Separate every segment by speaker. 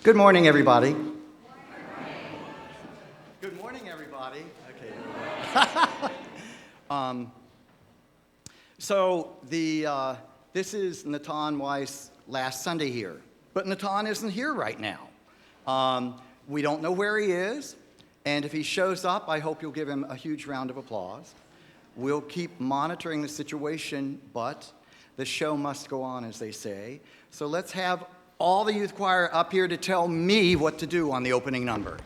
Speaker 1: Good morning, everybody. Good morning, everybody. Okay. This is Natan Weiss' last Sunday here, but Natan isn't here right now. We don't know where he is, and if he shows up, I hope you'll give him a huge round of applause. We'll keep monitoring the situation, but the show must go on, as they say. So let's have all the youth choir up here to tell me what to do on the opening number.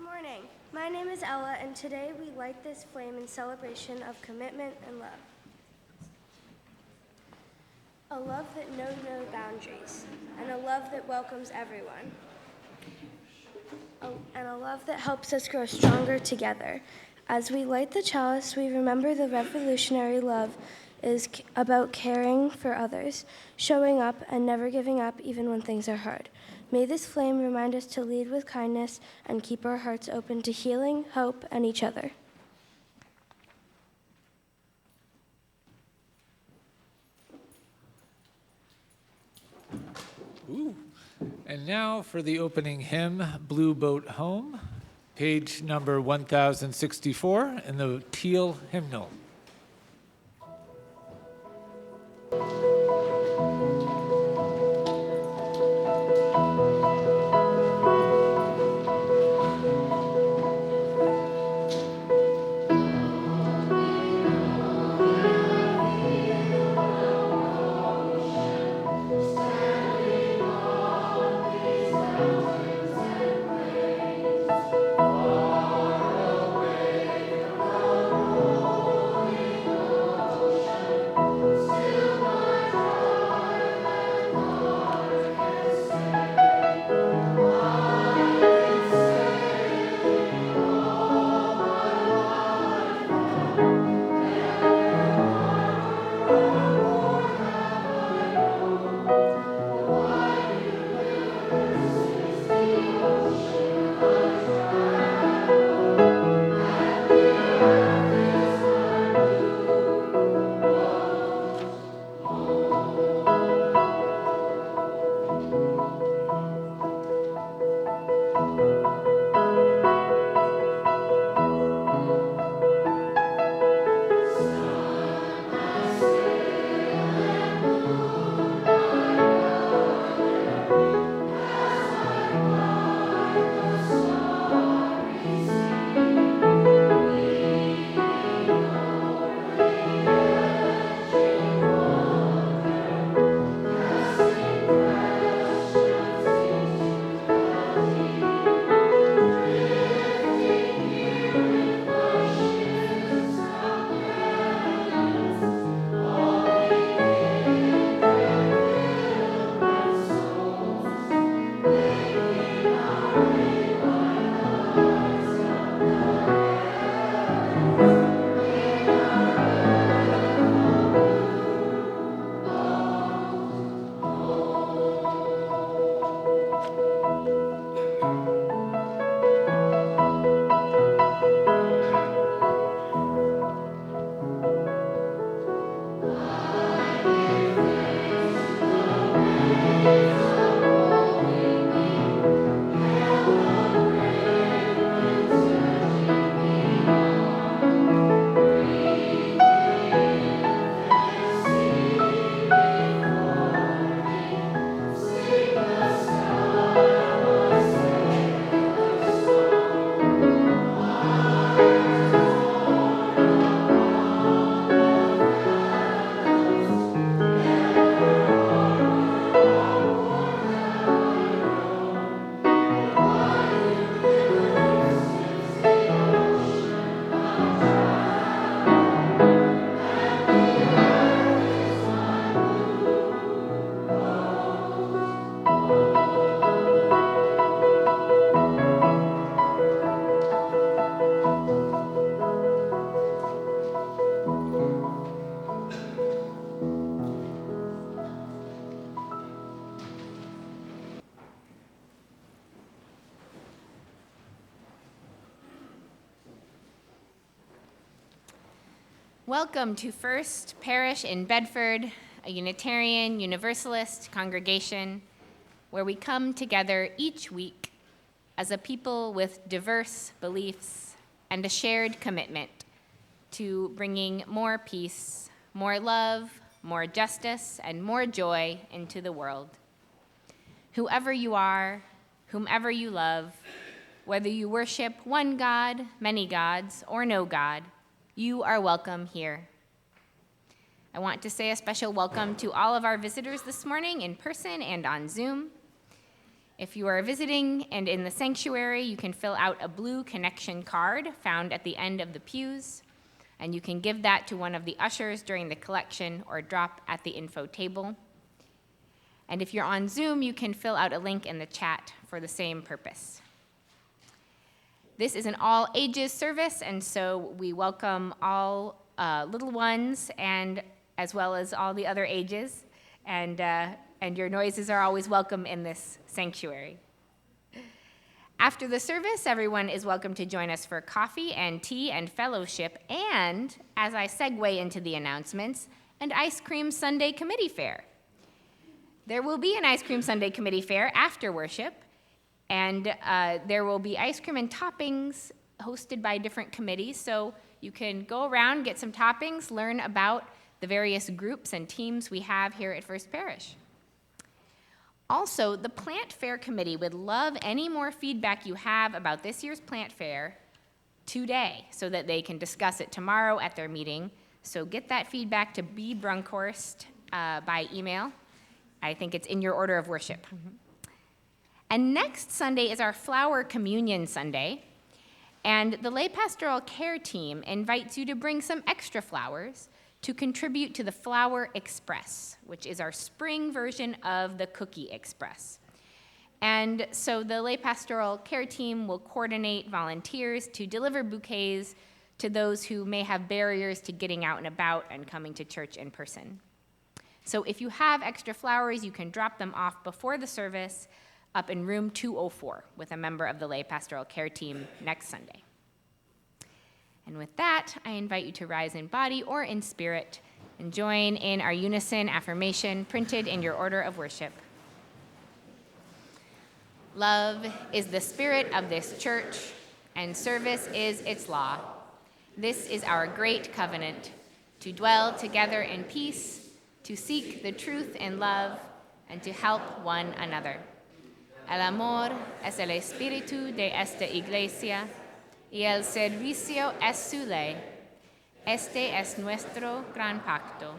Speaker 2: Morning. My name is Ella, and today we light this flame in celebration of commitment and love. A love that knows no boundaries, and a love that welcomes everyone. And a love that helps us grow stronger together. As we light the chalice, we remember the revolutionary love is about caring for others, showing up, and never giving up even when things are hard. May this flame remind us to lead with kindness and keep our hearts open to healing, hope, and each other.
Speaker 3: Ooh. And now for the opening hymn, Blue Boat Home, page number 1064 in the Teal Hymnal.
Speaker 4: Welcome to First Parish in Bedford, a Unitarian Universalist congregation where we come together each week as a people with diverse beliefs and a shared commitment to bringing more peace, more love, more justice, and more joy into the world. Whoever you are, whomever you love, whether you worship one God, many gods, or no God, you are welcome here. I want to say a special welcome to all of our visitors this morning in person and on Zoom. If you are visiting and in the sanctuary, you can fill out a blue connection card found at the end of the pews, and you can give that to one of the ushers during the collection or drop at the info table. And if you're on Zoom, you can fill out a link in the chat for the same purpose. This is an all ages service, and so we welcome all little ones and as well as all the other ages, and your noises are always welcome in this sanctuary. After the service, everyone is welcome to join us for coffee and tea and fellowship, and as I segue into the announcements, an ice cream Sunday committee fair. There will be an ice cream Sunday committee fair after worship, and there will be ice cream and toppings hosted by different committees, so you can go around, get some toppings, learn about the various groups and teams we have here at First Parish. Also, the Plant Fair Committee would love any more feedback you have about this year's Plant Fair today so that they can discuss it tomorrow at their meeting. So get that feedback to B. Brunkhorst by email. I think it's in your order of worship. And next Sunday is our Flower Communion Sunday. And the Lay Pastoral Care Team invites you to bring some extra flowers to contribute to the Flower Express, which is our spring version of the Cookie Express. And so the Lay Pastoral Care Team will coordinate volunteers to deliver bouquets to those who may have barriers to getting out and about and coming to church in person. So if you have extra flowers, you can drop them off before the service up in room 204 with a member of the Lay Pastoral Care Team next Sunday. And with that, I invite you to rise in body or in spirit and join in our unison affirmation printed in your order of worship. Love is the spirit of this church, and service is its law. This is our great covenant, to dwell together in peace, to seek the truth in love, and to help one another. El amor es el espíritu de esta iglesia, y el servicio es su ley. Este es nuestro gran pacto,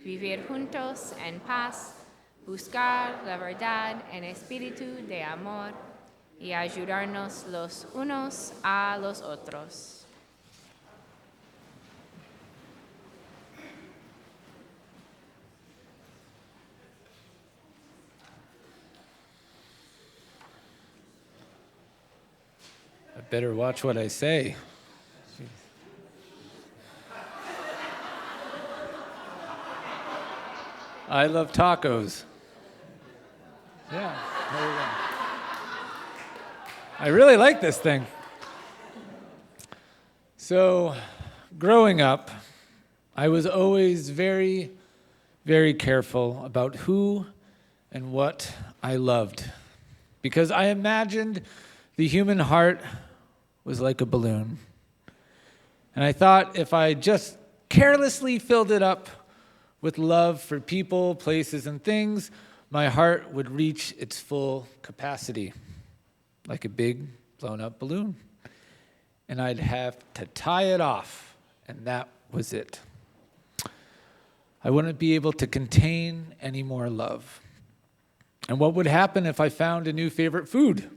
Speaker 4: vivir juntos en paz, buscar la verdad en espíritu de amor, y ayudarnos los unos a los otros.
Speaker 3: I better watch what I say. I love tacos. Yeah, there we go. I really like this thing. So, growing up, I was always very, very careful about who and what I loved, because I imagined the human heart was like a balloon. And I thought if I just carelessly filled it up with love for people, places, and things, my heart would reach its full capacity, like a big blown up balloon. And I'd have to tie it off, and that was it. I wouldn't be able to contain any more love. And what would happen if I found a new favorite food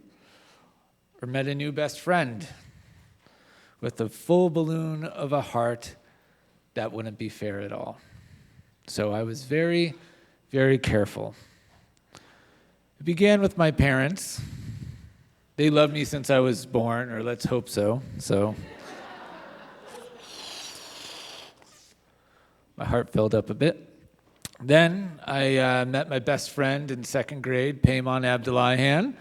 Speaker 3: or met a new best friend with a full balloon of a heart? That wouldn't be fair at all. So I was very, very careful. It began with my parents. They loved me since I was born, or let's hope so. So my heart filled up a bit. Then I met my best friend in second grade, Payman Abdullahian.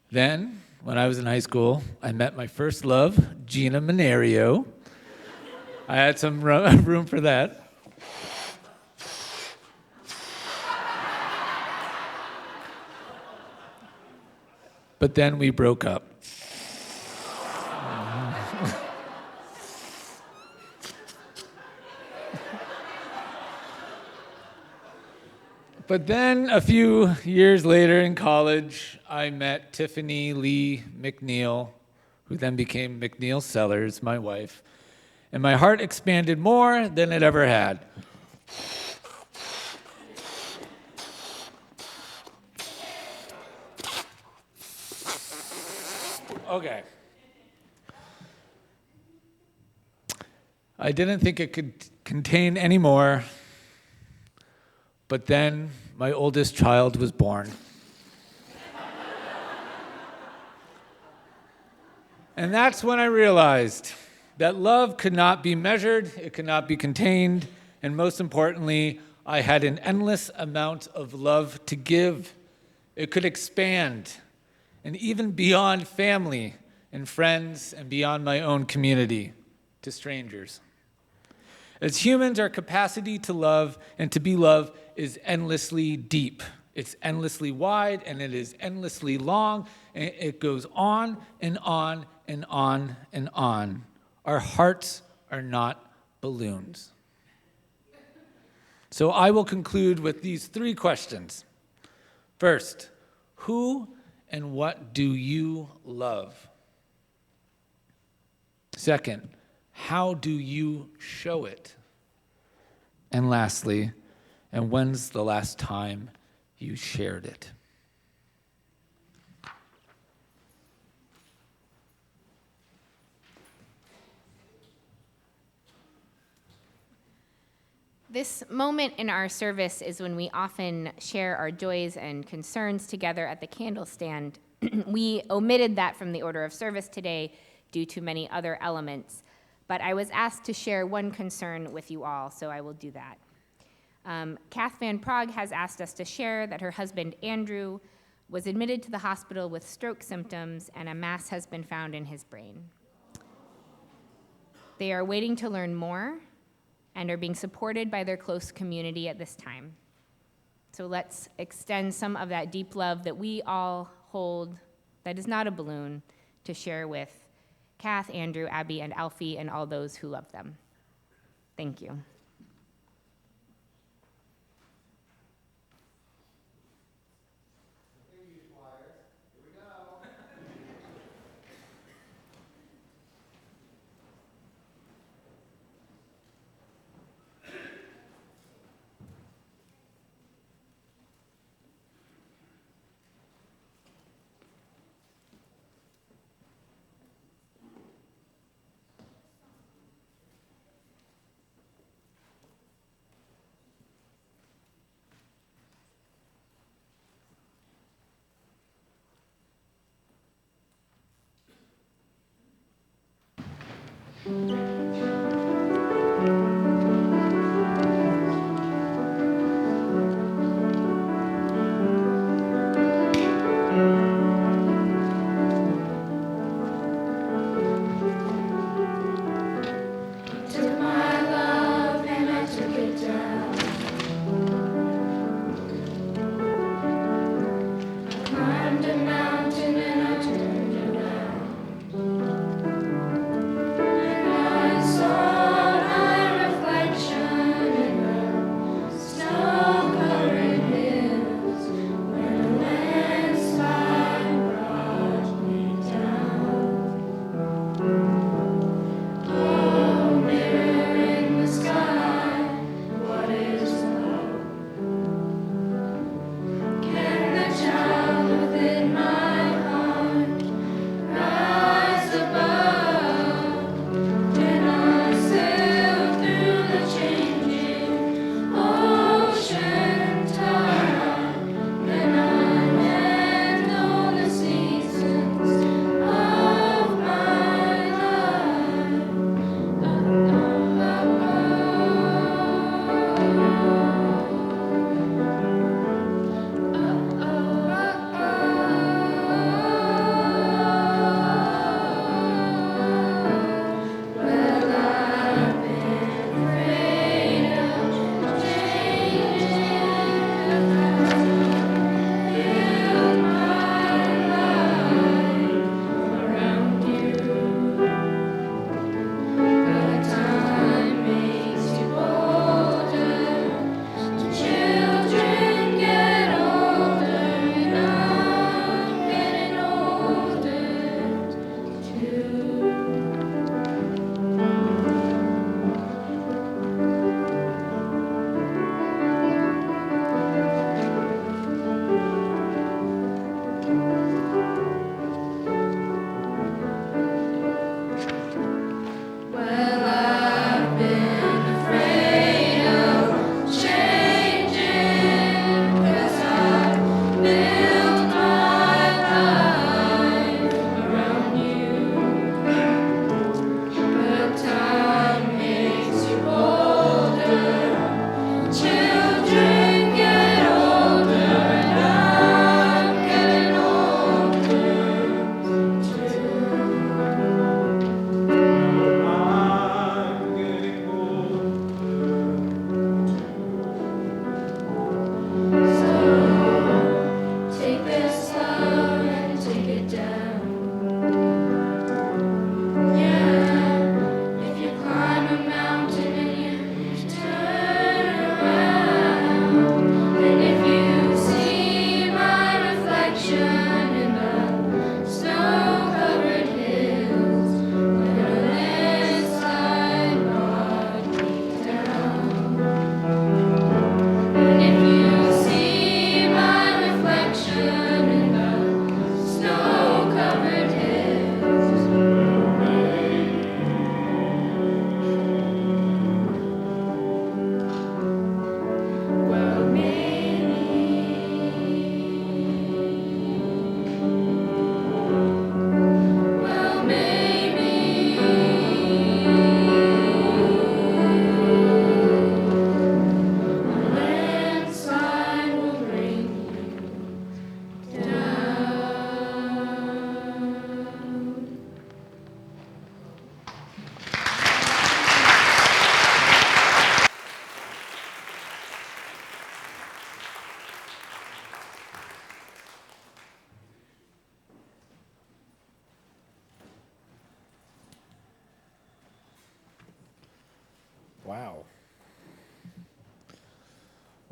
Speaker 3: Then, when I was in high school, I met my first love, Gina Minario. I had some room for that. But then we broke up. But then a few years later in college, I met Tiffany Lee McNeil, who then became McNeil Sellers, my wife. And my heart expanded more than it ever had. Okay. I didn't think it could contain any more, but then my oldest child was born. And that's when I realized that love could not be measured, it could not be contained, and most importantly, I had an endless amount of love to give. It could expand, and even beyond family and friends and beyond my own community, to strangers. As humans, our capacity to love and to be loved is endlessly deep. It's endlessly wide, and it is endlessly long, and it goes on and on and on and on. Our hearts are not balloons. So I will conclude with these 3 questions. First, who and what do you love? Second, how do you show it? And lastly, and when's the last time you shared it?
Speaker 4: This moment in our service is when we often share our joys and concerns together at the candle stand. We omitted that from the order of service today due to many other elements, but I was asked to share one concern with you all, so I will do that. Kath Van Prague has asked us to share that her husband, Andrew, was admitted to the hospital with stroke symptoms, and a mass has been found in his brain. They are waiting to learn more and are being supported by their close community at this time. So let's extend some of that deep love that we all hold, that is not a balloon, to share with Kath, Andrew, Abby, and Alfie, and all those who love them. Thank you.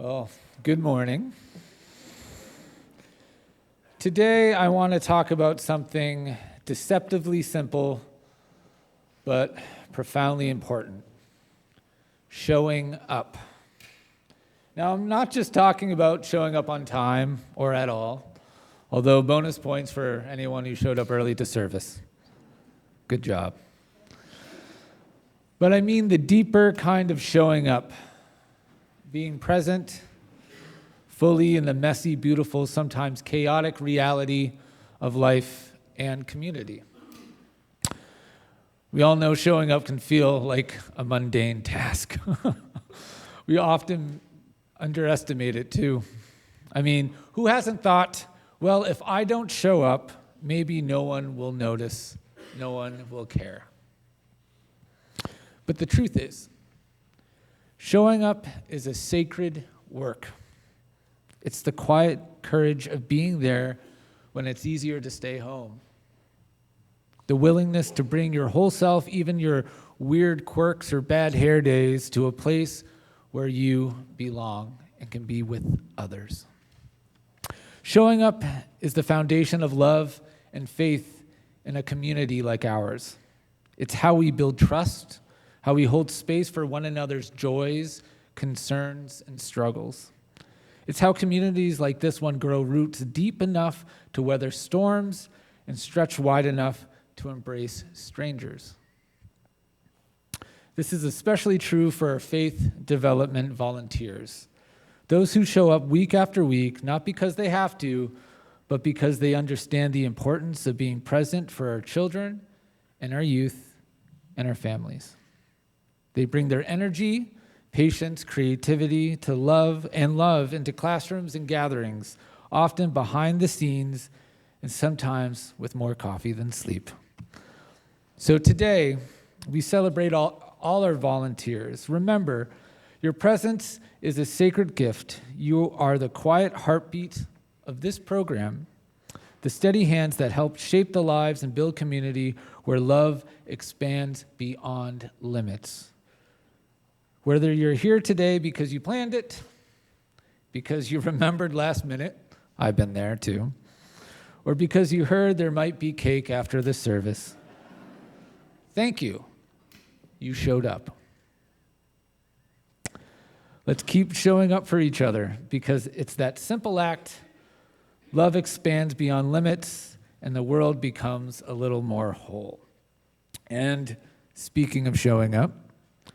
Speaker 3: Well, good morning. Today I want to talk about something deceptively simple, but profoundly important: showing up. Now, I'm not just talking about showing up on time or at all, although bonus points for anyone who showed up early to service. Good job. But I mean the deeper kind of showing up, being present fully in the messy, beautiful, sometimes chaotic reality of life and community. We all know showing up can feel like a mundane task. We often underestimate it too. I mean, who hasn't thought, well, if I don't show up, maybe no one will notice, no one will care. But the truth is, showing up is a sacred work. It's the quiet courage of being there when it's easier to stay home. The willingness to bring your whole self, even your weird quirks or bad hair days, to a place where you belong and can be with others. Showing up is the foundation of love and faith in a community like ours. It's how we build trust, how we hold space for one another's joys, concerns, and struggles. It's how communities like this one grow roots deep enough to weather storms and stretch wide enough to embrace strangers. This is especially true for our faith development volunteers, those who show up week after week, not because they have to, but because they understand the importance of being present for our children and our youth and our families. They bring their energy, patience, creativity to love into classrooms and gatherings, often behind the scenes and sometimes with more coffee than sleep. So today, we celebrate all our volunteers. Remember, your presence is a sacred gift. You are the quiet heartbeat of this program, the steady hands that help shape the lives and build community where love expands beyond limits. Whether you're here today because you planned it, because you remembered last minute, I've been there too, or because you heard there might be cake after the service, thank you. You showed up. Let's keep showing up for each other because it's that simple act. Love expands beyond limits and the world becomes a little more whole. And speaking of showing up,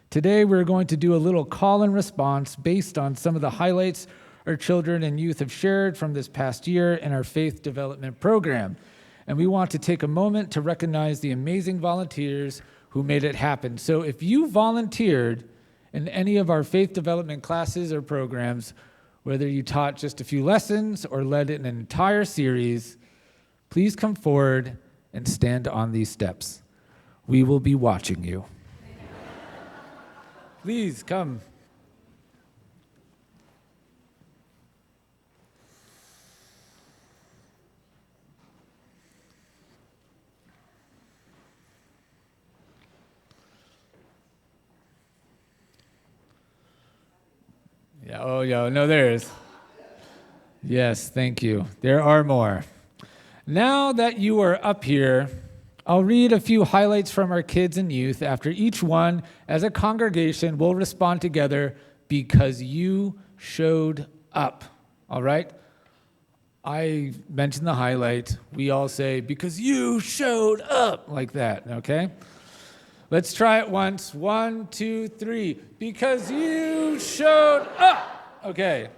Speaker 3: today we're going to do a little call and response based on some of the highlights our children and youth have shared from this past year in our faith development program. And we want to take a moment to recognize the amazing volunteers who made it happen. So if you volunteered in any of our faith development classes or programs, whether you taught just a few lessons or led an entire series, please come forward and stand on these steps. We will be watching you. Please come. No, there is. Yes, thank you. There are more. Now that you are up here, I'll read a few highlights from our kids and youth. After each one, as a congregation, we'll respond together because you showed up. All right? I mentioned the highlight. We all say, because you showed up, like that, okay? Let's try it once. 1, 2, 3. Because you showed up. Okay,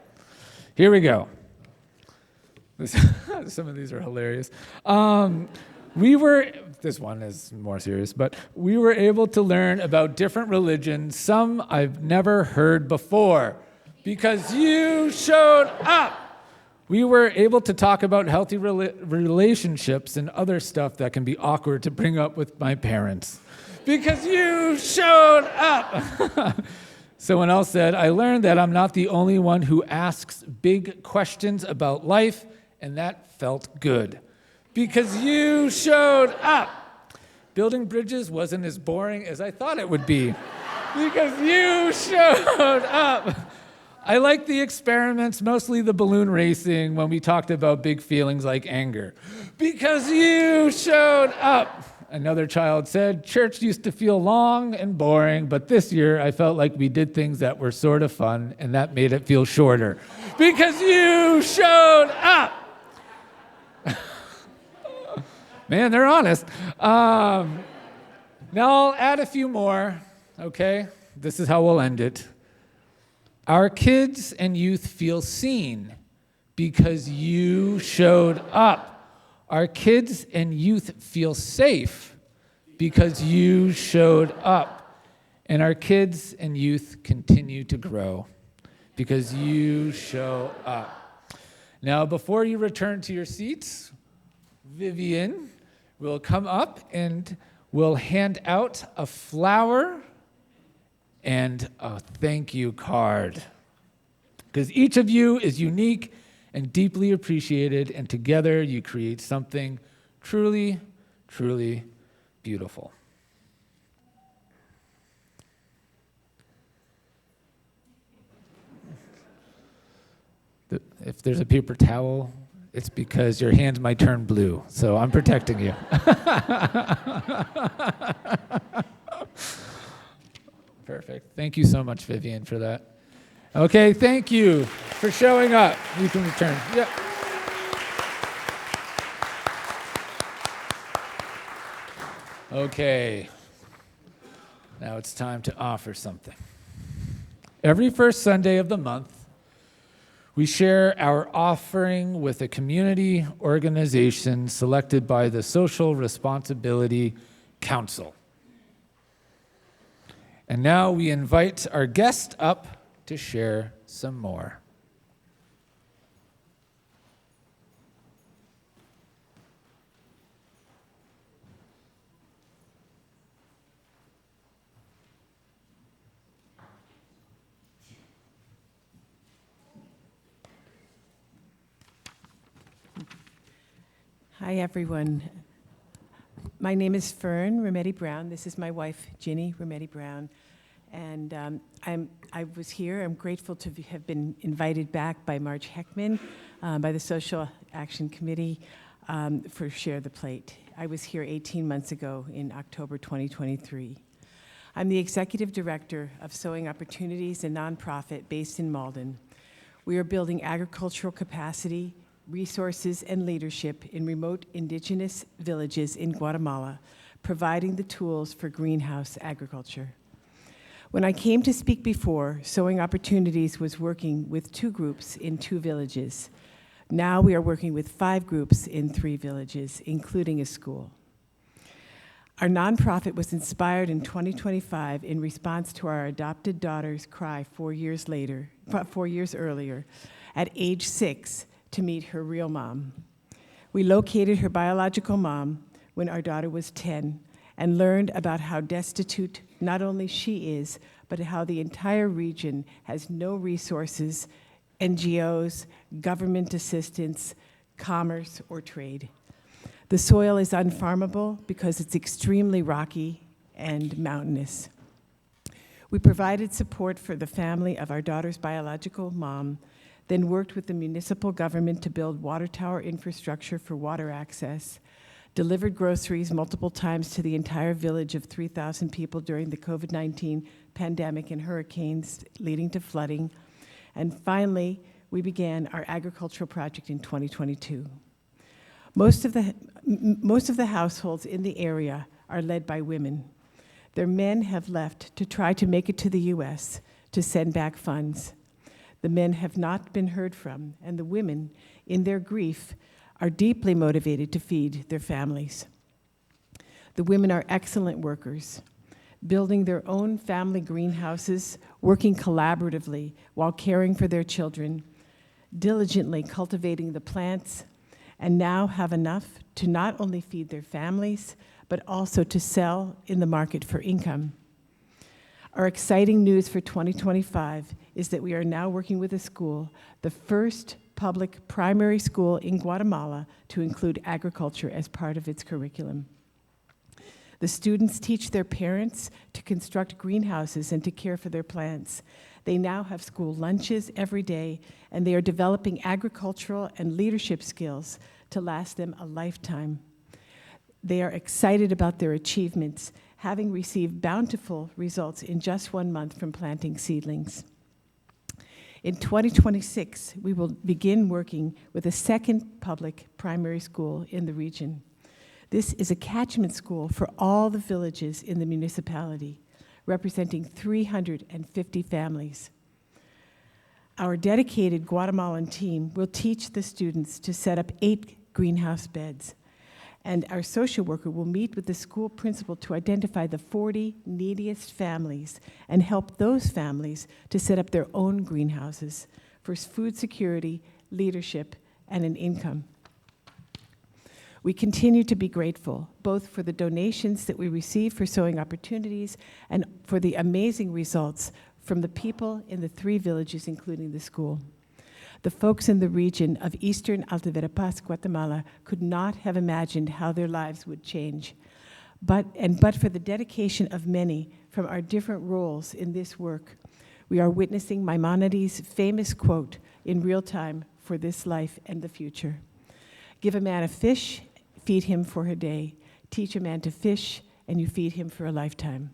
Speaker 3: here we go. Some of these are hilarious. This one is more serious, but we were able to learn about different religions, some I've never heard before, because you showed up. We were able to talk about healthy relationships and other stuff that can be awkward to bring up with my parents, because you showed up. Someone else said, I learned that I'm not the only one who asks big questions about life, and that felt good. Because you showed up. Building bridges wasn't as boring as I thought it would be. Because you showed up. I like the experiments, mostly the balloon racing, when we talked about big feelings like anger. Because you showed up. Another child said, church used to feel long and boring, but this year I felt like we did things that were sort of fun, and that made it feel shorter. Because you showed up. Man, they're honest. Now I'll add a few more, okay? This is how we'll end it. Our kids and youth feel seen because you showed up. Our kids and youth feel safe because you showed up. And our kids and youth continue to grow because you show up. Now, before you return to your seats, Vivian will come up and will hand out a flower and a thank you card. Because each of you is unique and deeply appreciated, and together you create something truly, truly beautiful. If there's a paper towel, it's because your hands might turn blue, so I'm protecting you. Perfect. Thank you so much, Vivian, for that. Okay, thank you for showing up. You can return. Yep. Okay. Now it's time to offer something. Every first Sunday of the month, we share our offering with a community organization selected by the Social Responsibility Council. And now we invite our guest up to share some more.
Speaker 5: Hi, everyone. My name is Fern Rometti Brown. This is my wife, Ginny Rometti Brown. And I was here. I'm grateful to have been invited back by Marge Heckman, by the Social Action Committee, for Share the Plate. I was here 18 months ago in October 2023. I'm the executive director of Sowing Opportunities, a nonprofit based in Malden. We are building agricultural capacity, resources, and leadership in remote indigenous villages in Guatemala, providing the tools for greenhouse agriculture. When I came to speak before, Sowing Opportunities was working with 2 groups in 2 villages. Now we are working with 5 groups in 3 villages, including a school. Our nonprofit was inspired in 2025 in response to our adopted daughter's cry 4 years earlier, at age 6, to meet her real mom. We located her biological mom when our daughter was 10 and learned about how destitute not only she is, but how the entire region has no resources, NGOs, government assistance, commerce, or trade. The soil is unfarmable because it's extremely rocky and mountainous. We provided support for the family of our daughter's biological mom, then worked with the municipal government to build water tower infrastructure for water access, delivered groceries multiple times to the entire village of 3,000 people during the COVID-19 pandemic and hurricanes leading to flooding, and finally, we began our agricultural project in 2022. Most of the households in the area are led by women. Their men have left to try to make it to the US to send back funds. The men have not been heard from, and the women, in their grief, are deeply motivated to feed their families. The women are excellent workers, building their own family greenhouses, working collaboratively while caring for their children, diligently cultivating the plants, and now have enough to not only feed their families, but also to sell in the market for income. Our exciting news for 2025 is that we are now working with a school, the first public primary school in Guatemala to include agriculture as part of its curriculum. The students teach their parents to construct greenhouses and to care for their plants. They now have school lunches every day, and they are developing agricultural and leadership skills to last them a lifetime. They are excited about their achievements, having received bountiful results in just 1 month from planting seedlings. In 2026, we will begin working with a second public primary school in the region. This is a catchment school for all the villages in the municipality, representing 350 families. Our dedicated Guatemalan team will teach the students to set up 8 greenhouse beds, and our social worker will meet with the school principal to identify the 40 neediest families and help those families to set up their own greenhouses for food security, leadership, and an income. We continue to be grateful, both for the donations that we receive for sewing opportunities and for the amazing results from the people in the 3 villages, including the school. The folks in the region of eastern Alta Verapaz, Guatemala, could not have imagined how their lives would change. But for the dedication of many from our different roles in this work, we are witnessing Maimonides' famous quote in real time for this life and the future. Give a man a fish, feed him for a day. Teach a man to fish, and you feed him for a lifetime.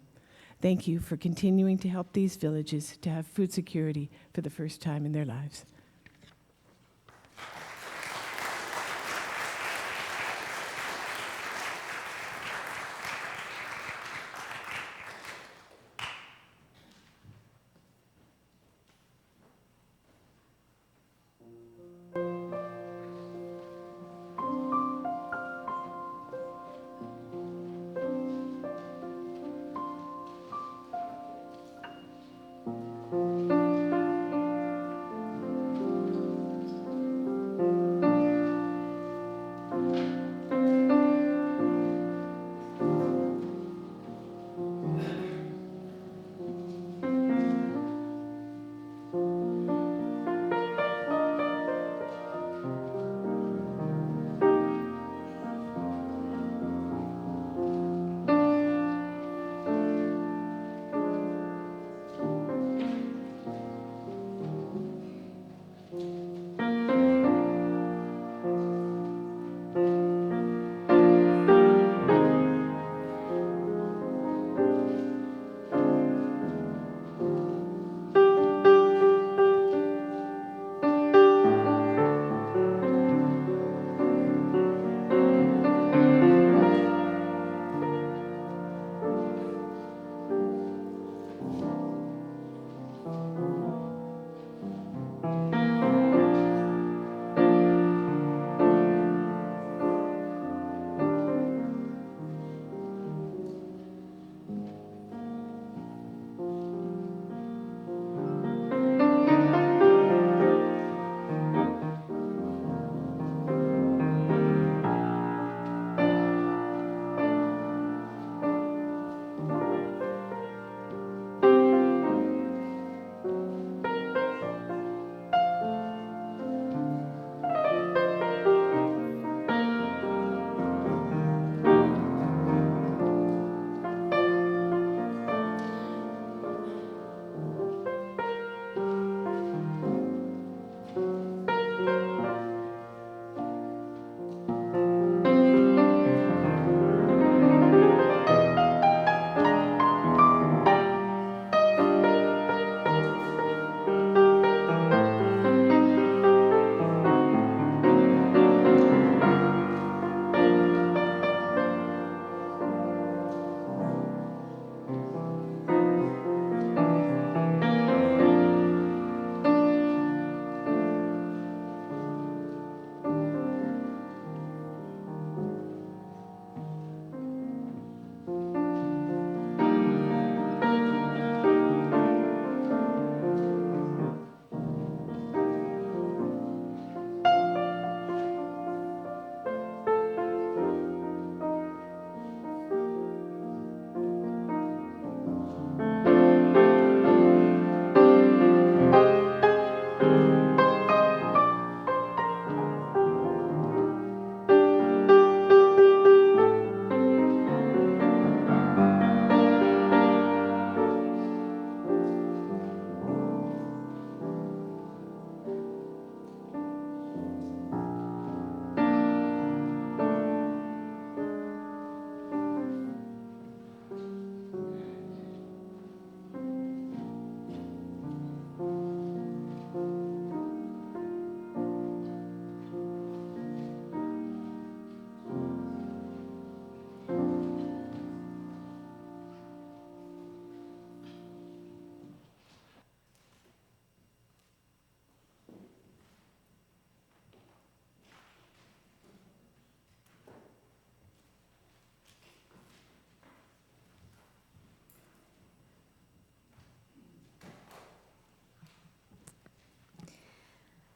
Speaker 5: Thank you for continuing to help these villages to have food security for the first time in their lives.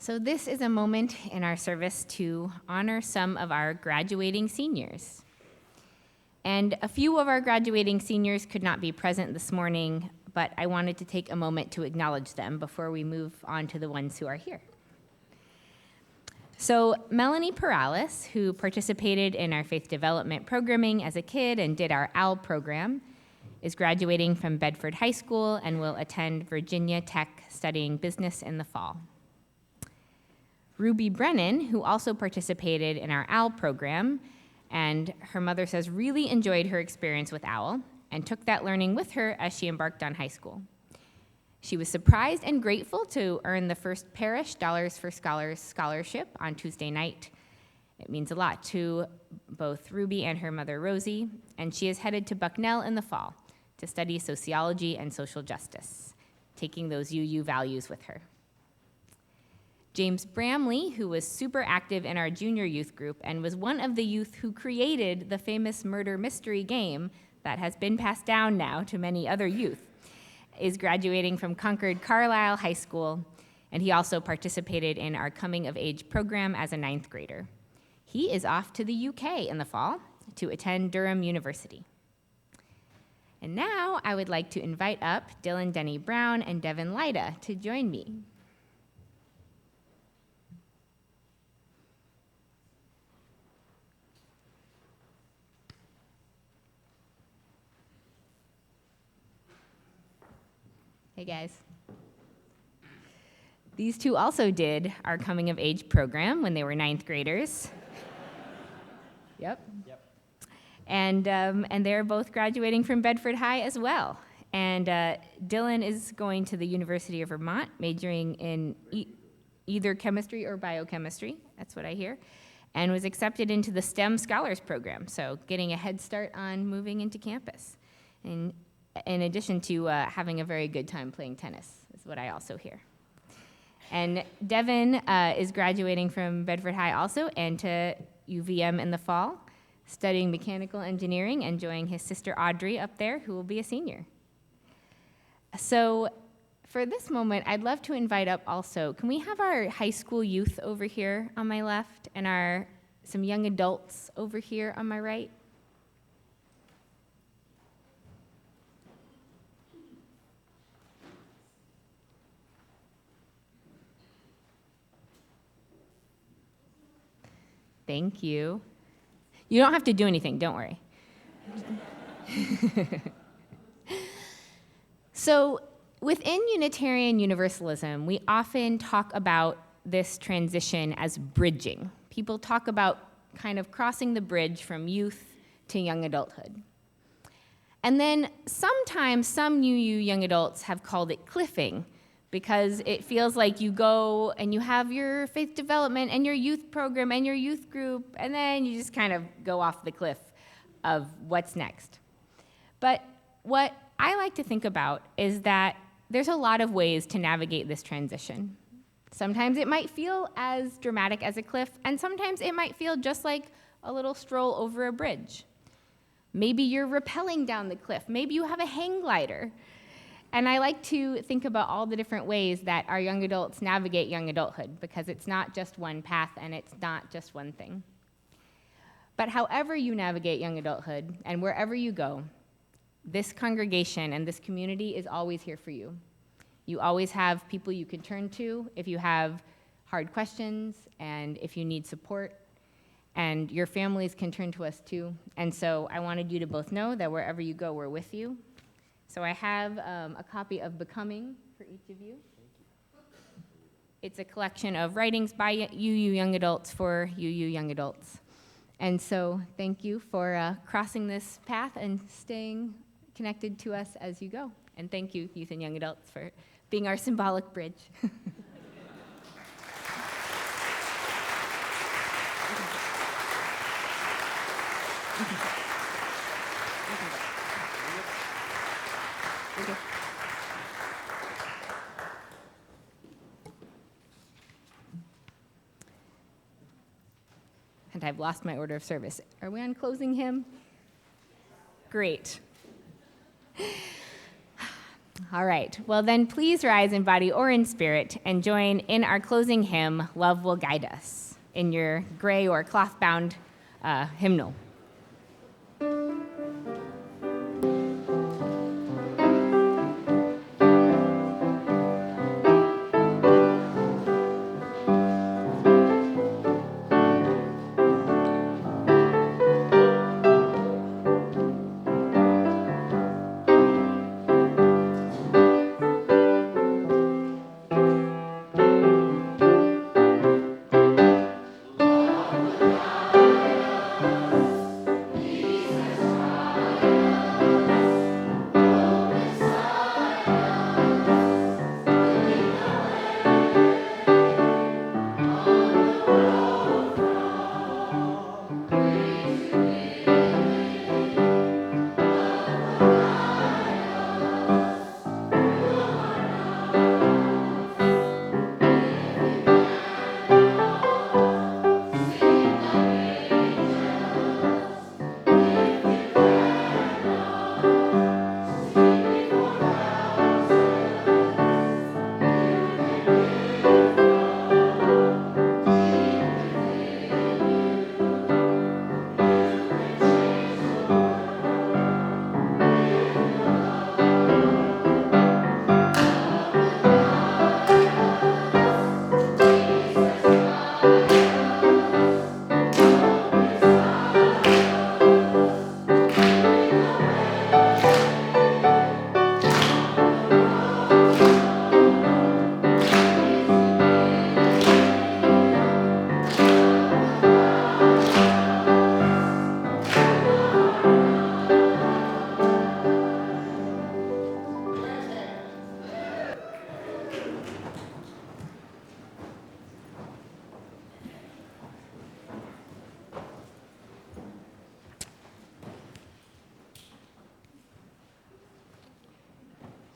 Speaker 4: So this is a moment in our service to honor some of our graduating seniors. And a few of our graduating seniors could not be present this morning, but I wanted to take a moment to acknowledge them before we move on to the ones who are here. So Melanie Perales, who participated in our faith development programming as a kid and did our OWL program, is graduating from Bedford High School and will attend Virginia Tech studying business in the fall. Ruby Brennan, who also participated in our OWL program, and her mother says really enjoyed her experience with OWL and took that learning with her as she embarked on high school. She was surprised and grateful to earn the first Parish Dollars for Scholars scholarship on Tuesday night. It means a lot to both Ruby and her mother Rosie, and she is headed to Bucknell in the fall to study sociology and social justice, taking those UU values with her. James Bramley, who was super active in our junior youth group and was one of the youth who created the famous murder mystery game that has been passed down now to many other youth, is graduating from Concord Carlisle High School, and he also participated in our coming of age program as a 9th grader. He is off to the UK in the fall to attend Durham University. And now I would like to invite up Dylan Denny Brown and Devin Lyda to join me. Hey guys. These two also did our coming of age program when they were 9th graders. Yep. And they're both graduating from Bedford High as well. And Dylan is going to the University of Vermont, majoring in either chemistry or biochemistry, that's what I hear, and was accepted into the STEM Scholars Program, so getting a head start on moving into campus. And in addition to having a very good time playing tennis, is what I also hear. And Devin is graduating from Bedford High also, and to UVM in the fall, studying mechanical engineering and joining his sister Audrey up there, who will be a senior. So for this moment, I'd love to invite up also, can we have our high school youth over here on my left, and some young adults over here on my right? Thank you. You don't have to do anything, don't worry. So within Unitarian Universalism, we often talk about this transition as bridging. People talk about kind of crossing the bridge from youth to young adulthood. And then sometimes some UU young adults have called it cliffing, because it feels like you go and you have your faith development and your youth program and your youth group, and then you just kind of go off the cliff of what's next. But what I like to think about is that there's a lot of ways to navigate this transition. Sometimes it might feel as dramatic as a cliff, and sometimes it might feel just like a little stroll over a bridge. Maybe you're rappelling down the cliff. Maybe you have a hang glider. And I like to think about all the different ways that our young adults navigate young adulthood, because it's not just one path and it's not just one thing. But however you navigate young adulthood and wherever you go, this congregation and this community is always here for you. You always have people you can turn to if you have hard questions and if you need support, and your families can turn to us too. And so I wanted you to both know that wherever you go, we're with you. So I have a copy of Becoming for each of you. It's a collection of writings by UU young adults for UU young adults. And so thank you for crossing this path and staying connected to us as you go. And thank you, youth and young adults, for being our symbolic bridge. Okay. And I've lost my order of service. Are we on closing hymn? Great. All right. Well, then please rise in body or in spirit and join in our closing hymn, Love Will Guide Us, in your gray or cloth-bound hymnal.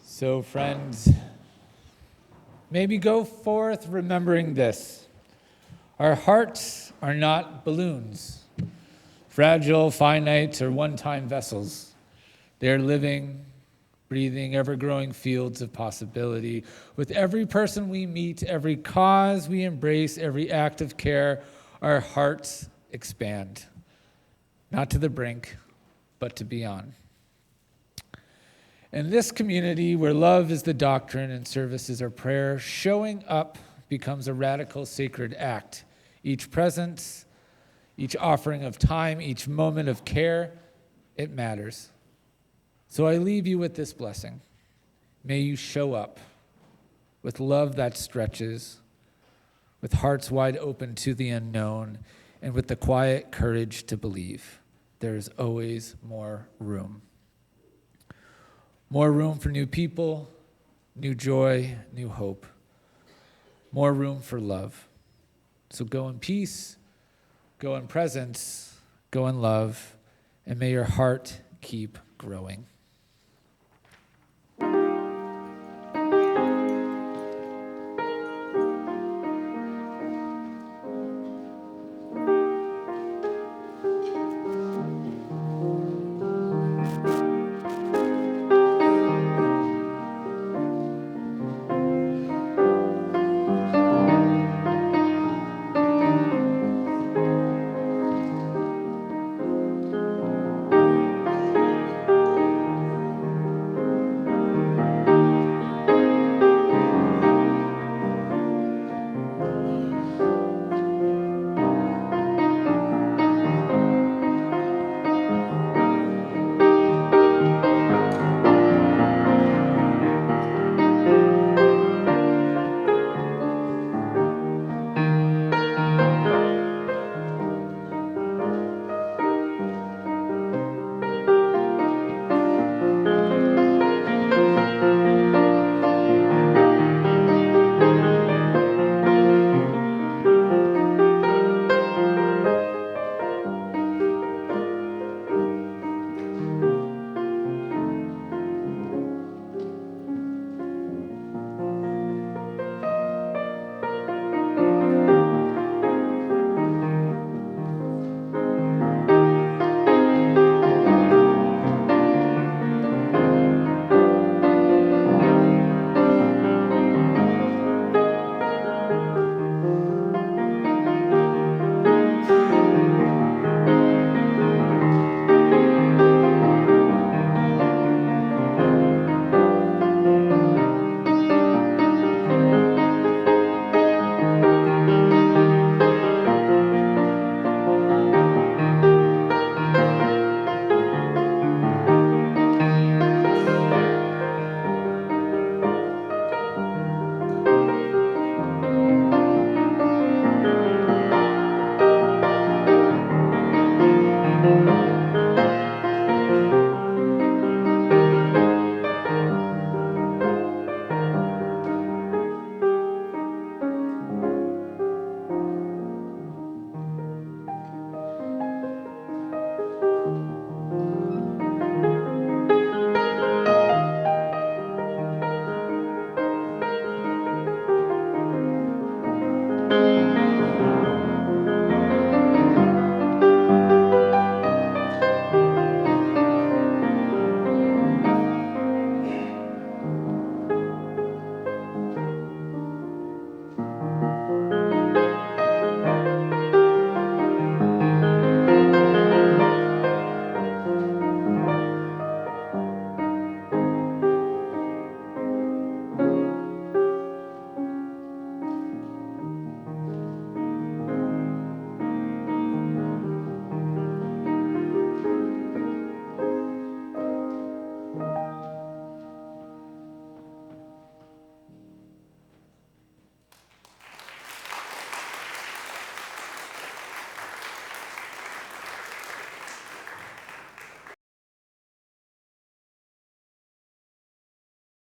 Speaker 3: So, friends, maybe go forth remembering this. Our hearts are not balloons, fragile, finite, or one-time vessels. They're living, breathing, ever-growing fields of possibility. With every person we meet, every cause we embrace, every act of care, our hearts expand. Not to the brink, but to beyond. In this community where love is the doctrine and service is our prayer, showing up becomes a radical sacred act. Each presence, each offering of time, each moment of care, it matters. So I leave you with this blessing. May you show up with love that stretches, with hearts wide open to the unknown, and with the quiet courage to believe there is always more room. More room for new people, new joy, new hope. More room for love. So go in peace, go in presence, go in love, and may your heart keep growing.